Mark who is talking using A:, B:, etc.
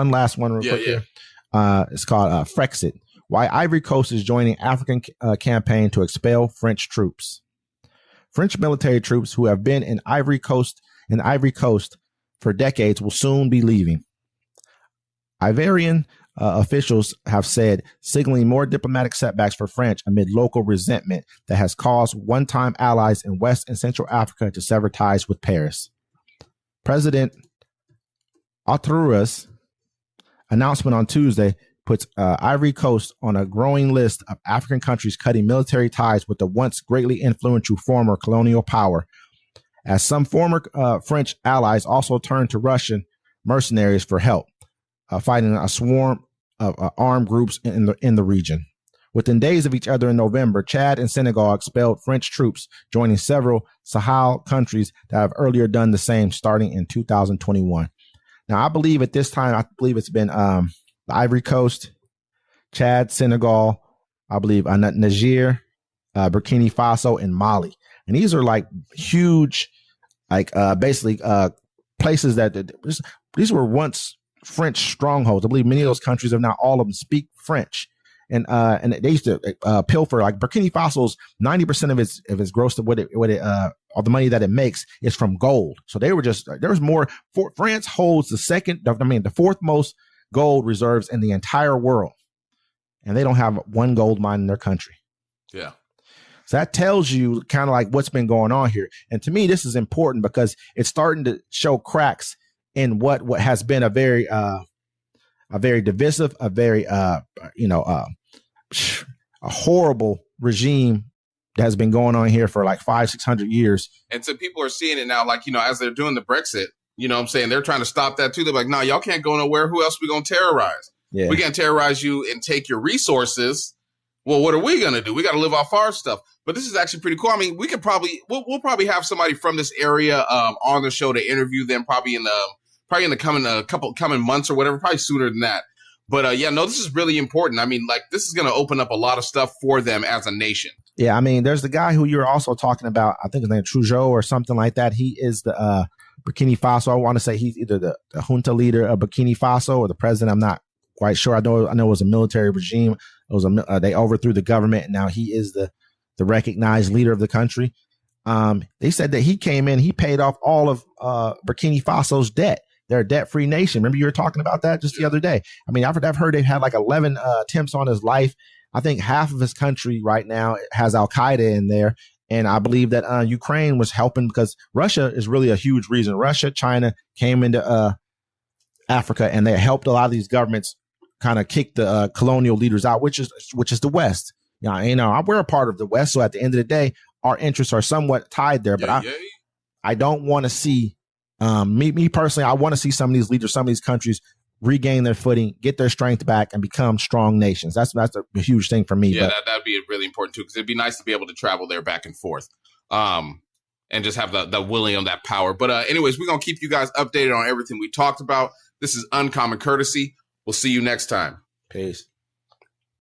A: one last one real quick here. It's called Frexit. Why Ivory Coast is joining African campaign to expel French troops. French military troops who have been in Ivory Coast for decades will soon be leaving. Ivorian officials have said, signaling more diplomatic setbacks for French amid local resentment that has caused one-time allies in West and Central Africa to sever ties with Paris. President Ouattara's announcement on Tuesday puts Ivory Coast on a growing list of African countries cutting military ties with the once greatly influential former colonial power, as some former French allies also turned to Russian mercenaries for help, fighting a swarm of armed groups in the region. Within days of each other in November, Chad and Senegal expelled French troops, joining several Sahel countries that have earlier done the same, starting in 2021. Now, I believe at this time, it's been the Ivory Coast, Chad, Senegal, I believe Niger, Burkina Faso, and Mali. And these are like huge, like basically places that these were once French strongholds. I believe many of those countries, if not all of them, speak French. And they used to pilfer. Like Burkina Faso's 90% of its gross of all the money that it makes is from gold. So they were just, there was more. France holds the fourth most gold reserves in the entire world, and they don't have one gold mine in their country.
B: Yeah.
A: So that tells you kind of like what's been going on here. And to me, this is important because it's starting to show cracks in what has been a very divisive, a horrible regime that has been going on here for like 500-600 years.
B: And so people are seeing it now, like, as they're doing the Brexit, what I'm saying? They're trying to stop that too. They're like, no, y'all can't go nowhere. Who else are we going to terrorize? Yeah. We can't terrorize you and take your resources. Well, what are we going to do? We got to live off our stuff. But this is actually pretty cool. I mean, we'll probably have somebody from this area on the show to interview them probably in the coming months or whatever, probably sooner than that. But this is really important. I mean, like, this is going to open up a lot of stuff for them as a nation.
A: Yeah, I mean, there's the guy who you're also talking about. I think his name is Trudeau or something like that. He is the Burkina Faso. I want to say he's either the junta leader of Burkina Faso or the president. I'm not quite sure. I know it was a military regime. It was they overthrew the government, and now he is the recognized leader of the country. They said that he came in, he paid off all of Burkina Faso's debt. They're a debt-free nation. Remember you were talking about that just the other day. I mean, I've heard they've had like 11 attempts on his life. I think half of his country right now has Al-Qaeda in there. And I believe that Ukraine was helping because Russia is really a huge reason. Russia, China came into Africa, and they helped a lot of these governments kind of kick the colonial leaders out, which is the West. We're a part of the West. So at the end of the day, our interests are somewhat tied there. But I don't want to see me personally, I want to see some of these leaders, some of these countries regain their footing, get their strength back, and become strong nations. That's a huge thing for me.
B: Yeah, that'd be really important too, because it'd be nice to be able to travel there back and forth, and just have the willing of that power. But anyways, we're gonna keep you guys updated on everything we talked about. This is Uncommon Courtesy. We'll see you next time.
A: Peace.